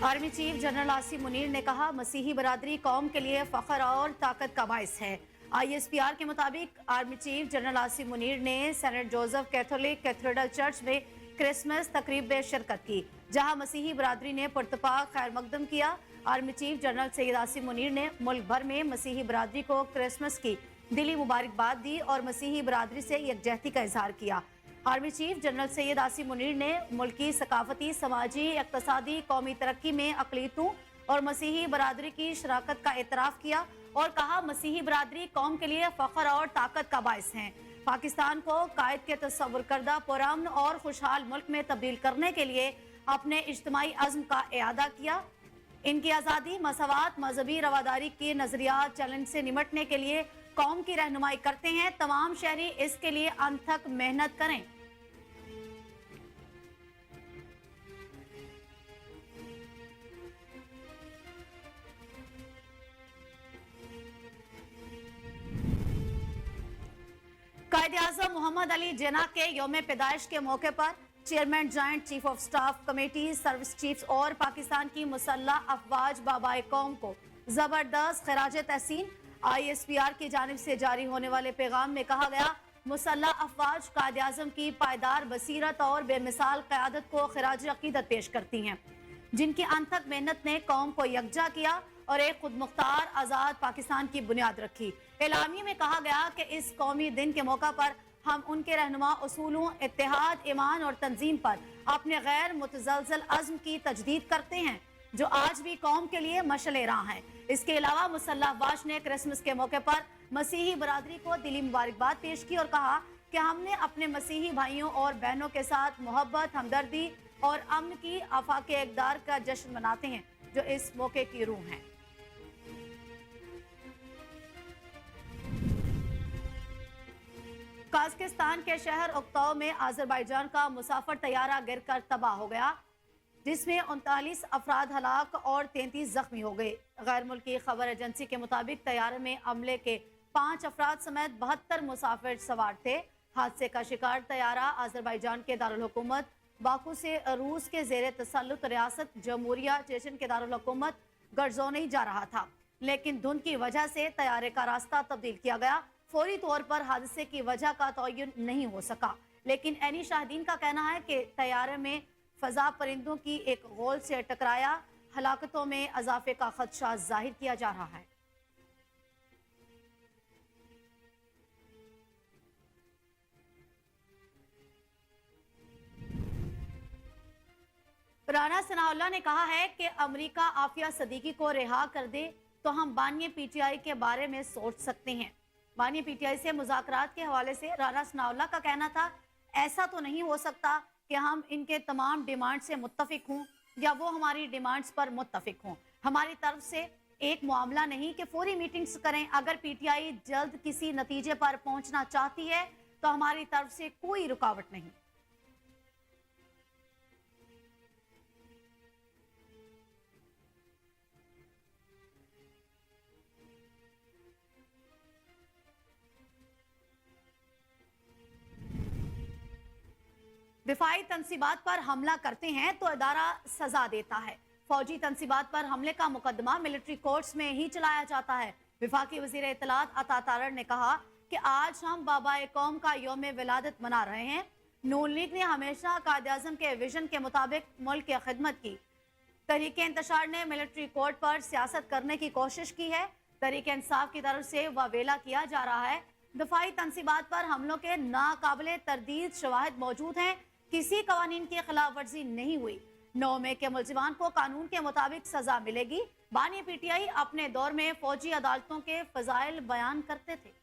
Army chief general Asim Munir ने कहा, मसीही बरादरी कौम के लिए फख्र और ताकत का बाइस है। ISPR के मुताबिक army chief general Asim Munir ने Saint Joseph Catholic cathedral church में क्रिसमस तकरीब में शिरकत की, जहां मसीही बरादरी ने पुरतपाक खैर मकदम किया। Army chief general Syed Asim Munir ने मुल्क भर में मसीही बरादरी को क्रिसमस की दिली मुबारकबाद दी और मसीही बरादरी से यकजहती का इजहार किया। Army chief general Syed Asim Munir ने मुल्क की सकाफती, समाजी, इक्तसादी, कौमी तरक्की में अक़लियतों और मसीही बरादरी की शराकत का एतराफ़ किया और कहा, मसीही बरादरी कौम के लिए फ़ख्र और ताकत का बाइस हैं। पाकिस्तान को कायद के तस्वुर करदा पुरअमन और खुशहाल मुल्क में तब्दील करने के लिए अपने इज्तिमाई अज़्म का इआदा किया। इनकी आज़ादी, मसवात, मजहबी रवादारी के नजरियात चैलेंज से निमटने के लिए कौम की रहनुमाई करते हैं। तमाम शहरी इसके लिए अनथक मेहनत करें। कायद-ए-आज़म मोहम्मद अली जिन्ना के यौम पैदाइश के मौके पर chairman joint chief of staff committee, service chiefs और पाकिस्तान की मुसल्लह अफवाज बाबाए कौम को जबरदस्त खराज तहसीन। ISPR की जानिब से जारी होने वाले पैगाम में कहा गया, मुसल्लह अफवाज कायद-ए-आज़म की पायदार बसीरत और बेमिसाल क़यादत को खराज अक़ीदत पेश करती हैं, जिनकी अनथक मेहनत ने कौम को यकजा किया और एक खुद मुख्तार आज़ाद पाकिस्तान की बुनियाद रखी। एलामिया में कहा गया कि इस कौमी दिन के मौका पर हम उनके रहनुमा उसूलों, इत्तेहाद, ईमान और तंजीम पर अपने गैर मुतज़लज़ल अज़्म की तजदीद करते हैं, जो आज भी कौम के लिए मशअल राह है। इसके अलावा मुसल्लह अफवाज ने क्रिसमस के मौके पर मसीही बरादरी को दिली मुबारकबाद पेश की और कहा कि हमने अपने मसीही भाइयों और बहनों के साथ मोहब्बत, हमदर्दी और अमन की आफाक़े इक़दार का जश्न मनाते हैं, जो इस मौके की रूह है। काज़किस्तान के शहर उक्ताओ में आज़रबाईजान का मुसाफिर तैयारा गिरकर तबाह हो गया, जिसमें 39 अफराद हलाक और 33 जख्मी हो गए। गैर मुल्की खबर एजेंसी के मुताबिक तैयारे में अमले के 5 अफराद समेत 72 मुसाफिर सवार थे। हादसे का शिकार तैयारा आज़रबाईजान के दारुल हुकूमत बाकू से रूस के ज़ेरे तसल्लुत रियासत जमहूरिया चेचन के दारुल हुकूमत गर्जोनी जा रहा था, लेकिन धुंध की वजह से तैयारे का रास्ता तब्दील किया गया। फौरी तौर पर हादसे की वजह का तयन नहीं हो सका, लेकिन ऐनी शाहिदीन का कहना है कि तैयारे में फजा परिंदों की एक गोल से टकराया। हलाकतों में इजाफे का खदशा जाहिर किया जा रहा है। राना सनाउल्लाह ने कहा है कि अमरीका आफिया सदीकी को रिहा कर दे तो हम बानिए PTI के बारे में सोच सकते हैं। बानिए PTI से मुज़ाकरात के हवाले से राना सनाउल्लाह का कहना था, ऐसा तो नहीं हो सकता कि हम इनके तमाम डिमांड से मुत्तफिक हों या वो हमारी डिमांड्स पर मुत्तफिक हों। हमारी तरफ से एक मामला नहीं कि फौरी मीटिंग्स करें। अगर PTI जल्द किसी नतीजे पर पहुंचना चाहती है तो हमारी तरफ से कोई रुकावट नहीं। दिफाई तंसीबात पर हमला करते हैं तो अदारा सजा देता है। फौजी तंसीबात पर हमले का मुकदमा मिलिट्री कोर्ट्स में ही चलाया जाता है। विफाकी वजीर इत्तलात अता तारड़ ने कहा कि आज हम बाबाए कौम का यौम विलादत मना रहे हैं। नून लीग ने हमेशा कायद-ए-आज़म के विजन के मुताबिक मुल्क की खिदमत की। तहरीक इंतशार ने मिलिट्री कोर्ट पर सियासत करने की कोशिश की है। तहरीक इंसाफ की तरफ से वावेला किया जा रहा है। दिफाई तंसीबात पर हमलों के नाकाबिले तरदीद शवाहिद मौजूद हैं। किसी कवानीन की खिलाफ वर्जी नहीं हुई। 9 मई के मुलजिमान को कानून के मुताबिक सजा मिलेगी। बानी PTI अपने दौर में फौजी अदालतों के फजाइल बयान करते थे।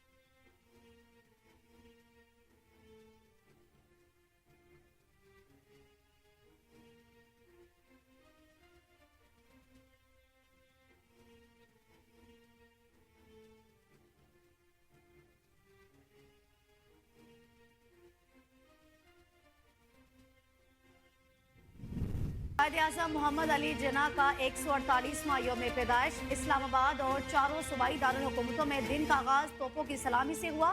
कायद-ए-आज़म मोहम्मद अली जिन्ना का 148वां यौम पैदाइश इस्लामाबाद और चारों सूबाई दारुल हुकूमतों में दिन का आगाज तोपों की सलामी से हुआ।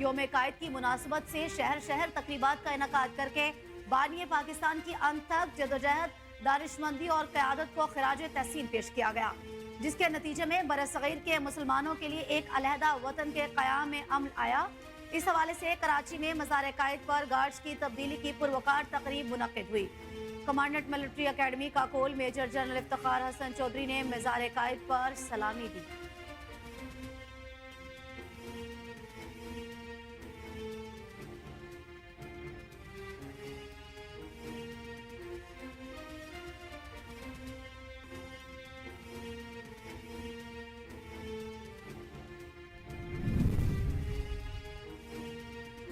यौम कायद की मुनासबत से शहर शहर तकरीबात का इनकाद करके बानिए पाकिस्तान की अनथक जदोजहद دانشمندی اور قیادت کو خراج تحسین پیش کیا گیا، جس کے نتیجے میں برصغیر کے مسلمانوں کے لیے ایک علیحدہ وطن کے قیام میں امن آیا۔ اس حوالے سے کراچی میں مزار قائد پر گارڈز کی تبدیلی کی پروقار تقریب منعقد ہوئی۔ Commandant military academy Kakul major general Iftikhar Hasan Chaudhry نے مزار قائد پر سلامی دی۔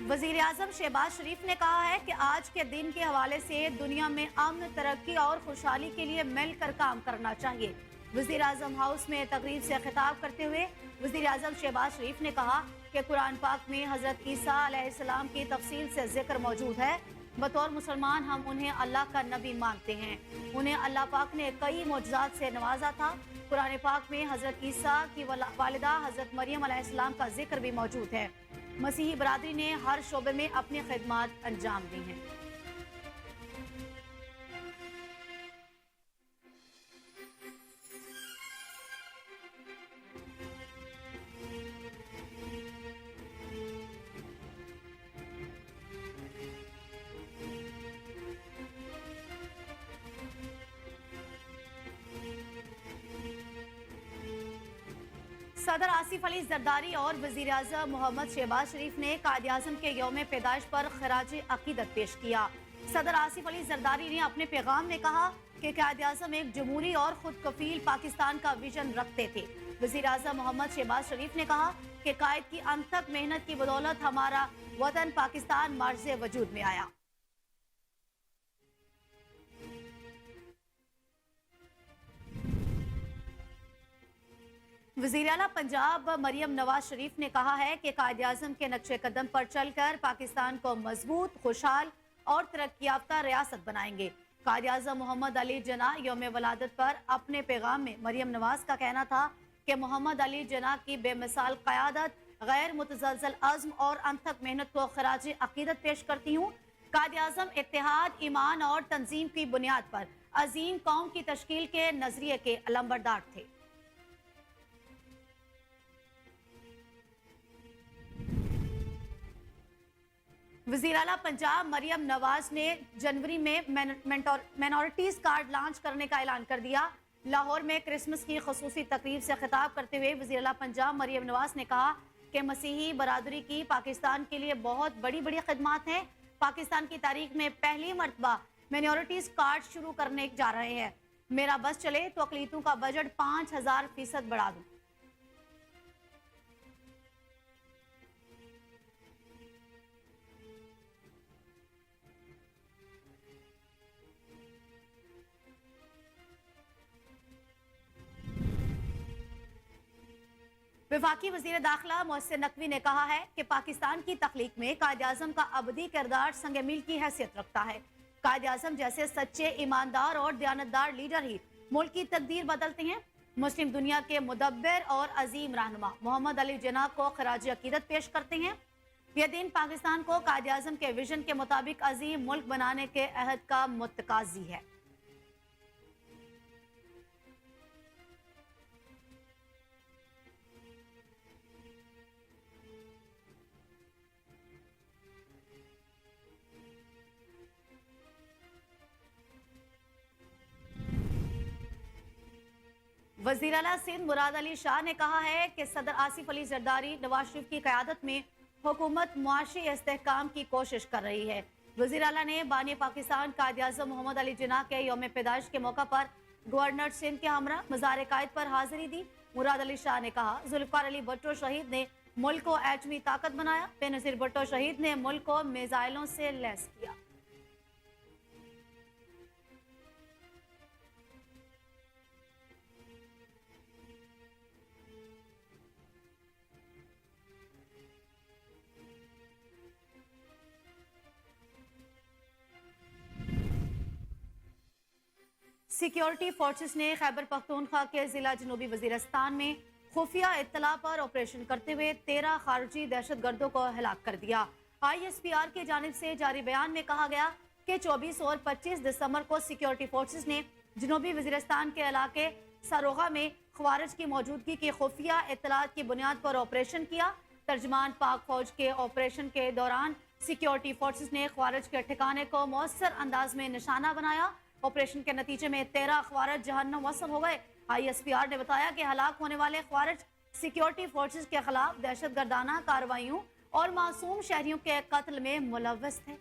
وزیر اعظم شہباز شریف نے کہا ہے کہ آج کے دن کے حوالے سے دنیا میں امن، ترقی اور خوشحالی کے لیے مل کر کام کرنا چاہیے۔ وزیر اعظم ہاؤس میں تقریب سے خطاب کرتے ہوئے وزیر اعظم شہباز شریف نے کہا کہ قرآن پاک میں حضرت عیسیٰ علیہ السلام کی تفصیل سے ذکر موجود ہے۔ بطور مسلمان ہم انہیں اللہ کا نبی مانتے ہیں، انہیں اللہ پاک نے کئی معجزات سے نوازا تھا۔ قرآن پاک میں حضرت عیسیٰ کی والدہ حضرت مریم علیہ السلام کا ذکر بھی موجود ہے۔ مسیحی برادری نے ہر شعبے میں اپنی خدمات انجام دی ہیں۔ صدر آصف علی زرداری اور وزیر اعظم محمد شہباز شریف نے قائد اعظم کے یوم پیدائش پر خراج عقیدت پیش کیا۔ صدر آصف علی زرداری نے اپنے پیغام میں کہا کہ قائد اعظم ایک جمہوری اور خود کفیل پاکستان کا ویژن رکھتے تھے۔ وزیر اعظم محمد شہباز شریف نے کہا کہ قائد کی انتھک محنت کی بدولت ہمارا وطن پاکستان معرض وجود میں آیا۔ وزیر اعلیٰ پنجاب مریم نواز شریف نے کہا ہے کہ قائد اعظم کے نقش قدم پر چل کر پاکستان کو مضبوط، خوشحال اور ترقی یافتہ ریاست بنائیں گے۔ قائد اعظم محمد علی جناح یوم ولادت پر اپنے پیغام میں مریم نواز کا کہنا تھا کہ محمد علی جناح کی بے مثال قیادت، غیر متزلزل عزم اور انتھک محنت کو خراج عقیدت پیش کرتی ہوں۔ قائد اعظم اتحاد، ایمان اور تنظیم کی بنیاد پر عظیم قوم کی تشکیل کے نظریے کے علمبردار تھے۔ وزیر اعلیٰ پنجاب مریم نواز نے جنوری میں مینورٹیز کارڈ لانچ کرنے کا اعلان کر دیا۔ لاہور میں کرسمس کی خصوصی تقریب سے خطاب کرتے ہوئے وزیر اعلیٰ پنجاب مریم نواز نے کہا کہ مسیحی برادری کی پاکستان کے لیے بہت بڑی بڑی خدمات ہیں۔ پاکستان کی تاریخ میں پہلی مرتبہ مینورٹیز کارڈ شروع کرنے جا رہے ہیں۔ میرا بس چلے تو اقلیتوں کا بجٹ 5000% بڑھا دوں۔ وفاقی وزیر داخلہ محسن نقوی نے کہا ہے کہ پاکستان کی تخلیق میں قائد اعظم کا ابدی کردار سنگ میل کی حیثیت رکھتا ہے۔ قائد اعظم جیسے سچے، ایماندار اور دیانتدار لیڈر ہی ملک کی تقدیر بدلتے ہیں۔ مسلم دنیا کے مدبر اور عظیم رہنما محمد علی جناح کو خراج عقیدت پیش کرتے ہیں۔ یہ دن پاکستان کو قائد اعظم کے ویژن کے مطابق عظیم ملک بنانے کے عہد کا متقاضی ہے۔ وزیر اعلیٰ سندھ مراد علی شاہ نے کہا ہے کہ صدر آصف علی زرداری نواز شریف کی قیادت میں حکومت معاشی استحکام کی کوشش کر رہی ہے۔ وزیر اعلیٰ نے بانی پاکستان قائد اعظم محمد علی جناح کے یوم پیدائش کے موقع پر گورنر سندھ کے ہمراہ مزار قائد پر حاضری دی۔ مراد علی شاہ نے کہا ذوالفقار علی بھٹو شہید نے ملک کو ایٹمی طاقت بنایا، بے نظیر بھٹو شہید نے ملک کو میزائلوں سے لیس کیا۔ سیکیورٹی فورسز نے خیبر پختونخوا کے ضلع جنوبی وزیرستان میں خفیہ اطلاع پر آپریشن کرتے ہوئے 13 خارجی دہشت گردوں کو ہلاک کر دیا۔ ISPR کی جانب سے جاری بیان میں کہا گیا कि 24 और 25 दिसंबर को सिक्योरिटी फोर्सेस ने जनूबी वजीरिस्तान के इलाके सरोगा में ख्वारिज की मौजूदगी की खुफिया इत्तलात की बुनियाद पर ऑपरेशन किया। तर्जमान पाक फौज के ऑपरेशन के दौरान सिक्योरिटी फोर्सेस ने ख्वारिज के ठिकाने को मौसर अंदाज में निशाना बनाया। ऑपरेशन के नतीजे में 13 ख्वारिज जहन्नम वसल हो गए। ISPR ने बताया कि हलाक होने वाले ख्वारिज सिक्योरिटी फोर्सेस के खिलाफ दहशतगर्दाना कार्रवाइयों और मासूम शहरियों के कत्ल में मुलव्वस थे।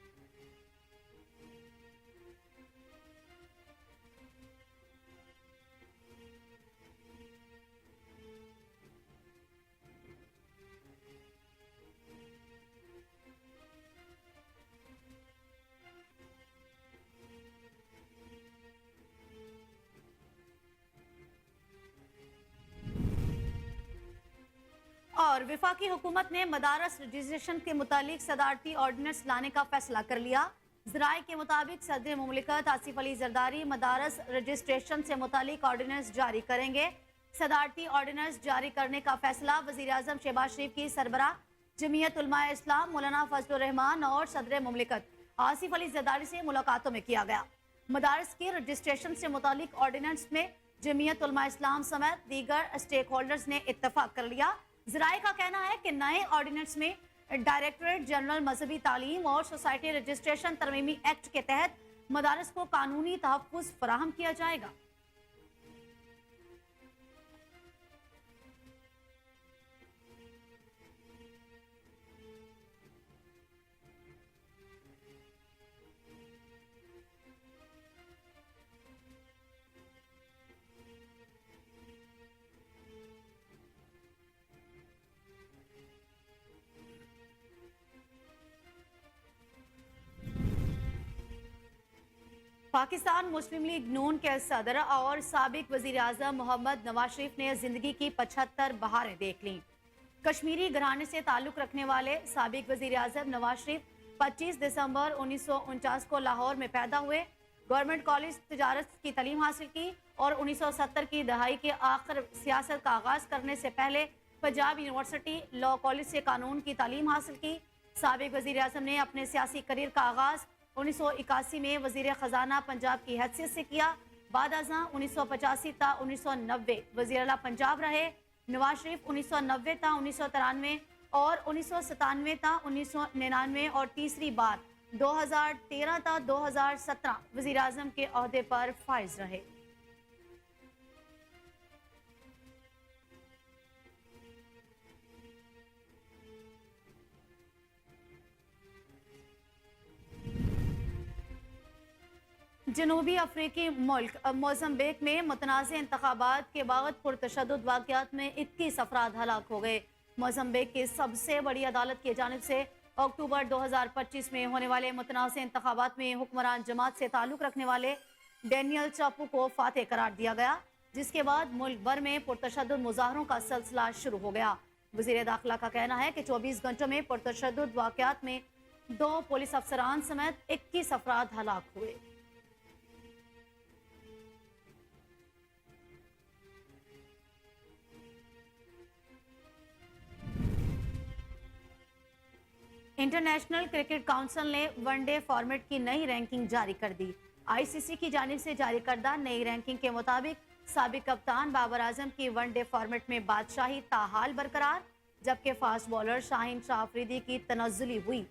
और विफाकी हुकूमत ने मदारस रजिस्ट्रेशन के मुतालिक सदारती ऑर्डिनेंस लाने का फैसला कर लिया। ज़राए के मुताबिक सदर मुमलिकत आसिफ अली जरदारी मदारस रजिस्ट्रेशन से मुतालिक ऑर्डिनेंस जारी करेंगे। सदारती ऑर्डिनेंस जारी करने का फैसला वज़ीर आज़म शहबाज शरीफ की सरबराह जमीयत उलमा इस्लाम मौलाना फजलुर रहमान और सदर मुमलिकत आसिफ अली जरदारी से मुलाकातों में किया गया। मदारस की रजिस्ट्रेशन से मुतालिक ऑर्डिनेंस में जमीयत उलमा इस्लाम समेत दीगर स्टेक होल्डर्स ने इत्तफाक कर लिया। ज़राए का कहना है कि नए ऑर्डिनेंस में डायरेक्टरेट जनरल मजहबी तालीम और सोसाइटी रजिस्ट्रेशन तरमीमी एक्ट के तहत मदारस को कानूनी तहफ़्फ़ुज़ फराहम किया जाएगा। पाकिस्तान मुस्लिम लीग नून के सदर और साबिक वजीर आजम मोहम्मद नवाज शरीफ ने जिंदगी की 75 बहारें देख लीं। कश्मीरी घराने से ताल्लुक रखने वाले साबिक वजीर आजम नवाज शरीफ 25 दिसंबर 1949 को लाहौर में पैदा हुए। गवर्नमेंट कॉलेज तिजारत की तालीम हासिल की और 1970 की दहाई के आखिर सियासत का आगाज करने से पहले पंजाब यूनिवर्सिटी लॉ कॉलेज से कानून की तालीम हासिल की। साबिक वजीर आजम ने अपने सियासी करियर का आगाज 1981 में वजीर खजाना पंजाब की हैसियत से किया। बाद अज़ां 1985 ता 1990 वजीर आला पंजाब रहे। नवाज शरीफ 1990 ता 1993 और 1997 ता 1999 और तीसरी बार 2013 ता 2017 वजीर आजम के ओहदे पर फाइज रहे। जनूबी अफ्रीकी मुल्क मोज़म्बिक में मुतनाज़ इंतखाबात के बाद पुरतशद्दुद वाक़यात में 21 अफराद हलाक हो गए। मोज़म्बिक की सबसे बड़ी अदालत की जानिब से अक्टूबर 2025 में होने वाले मुतनाज़ इंतखाबात में हुक्मरान जमात से ताल्लुक़ रखने वाले डेनियल चापू को फातेह करार दिया गया, जिसके बाद मुल्क भर में पुरतशद्दुद मुज़ाहरों का सिलसिला शुरू हो गया। वज़ीर दाखिला का कहना है कि 24 घंटों में पुरतशद्दुद वाक़यात में 2 पुलिस अफसरान समेत 21 अफराद हलाक हुए। इंटरनेशनल क्रिकेट काउंसिल ने वनडे फॉर्मेट की नई रैंकिंग जारी कर दी। ICC की जानिब से जारी करदा नई रैंकिंग के मुताबिक साबिक कप्तान बाबर आजम की वनडे फॉर्मेट में बादशाही ताहाल बरकरार, जबकि फास्ट बॉलर शाहीन शाह अफरीदी की तनज़्ज़ुली हुई।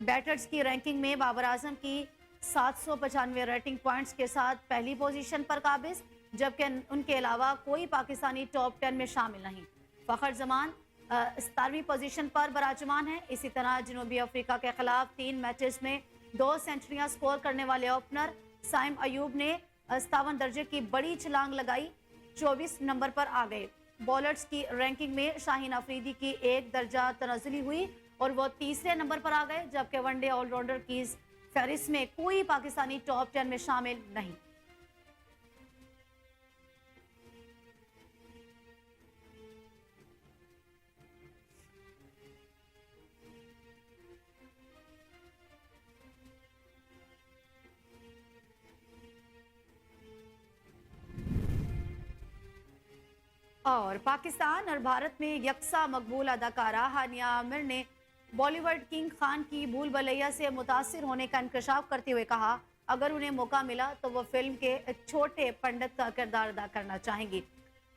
बैटर्स की रैंकिंग में बाबर आजम की 795 रेटिंग पॉइंट्स के साथ पहली पोजीशन पर काबिज, जबकि उनके अलावा कोई पाकिस्तानी टॉप 10 में शामिल नहीं। फखर जमान 17वीं पोजीशन पर बराजमान है। इसी तरह जनूबी अफ्रीका के खिलाफ 3 मैचेस में 2 सेंचुरियां स्कोर करने वाले ओपनर साइम अयूब ने 57 दर्जे की बड़ी छलांग लगाई, 24 नंबर पर आ गए। बॉलर्स की रैंकिंग में शाहीन अफरीदी की 1 दर्जा तनज़्ज़ुली हुई और वो तीसरे नंबर पर आ गए, जबकि वनडे ऑलराउंडर की फहरिस्त में कोई पाकिस्तानी टॉप 10 में शामिल नहीं। और पाकिस्तान और भारत में यकसा मकबूल अदाकारा हानिया आमिर ने बॉलीवुड किंग खान की भूल भुलैया से मुतासिर होने का इंकशाफ करते हुए कहा, अगर उन्हें मौका मिला तो वो फिल्म के एक छोटे पंडित का किरदार अदा करना चाहेंगी।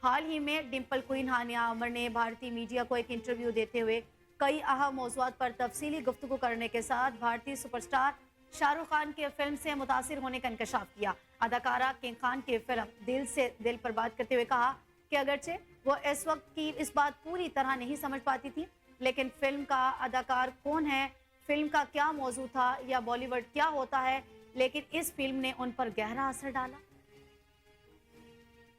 हाल ही में डिम्पल क्वीन हानिया आमर ने भारतीय मीडिया को एक इंटरव्यू देते हुए कई अहम मौज़ूआत पर तफसीली गुफ्तगू करने के साथ भारतीय सुपरस्टार शाहरुख खान के फिल्म से मुतासिर होने का इंकशाफ किया। अदाकारा किंग खान की फिल्म दिल से दिल पर बात करते हुए कहा कि अगरचे वो इस वक्त की इस बात पूरी तरह नहीं समझ पाती थी, लेकिन फिल्म का अदाकार कौन है, फिल्म का क्या मौजू था या बॉलीवुड क्या होता है, लेकिन इस फिल्म ने उन पर गहरा असर डाला।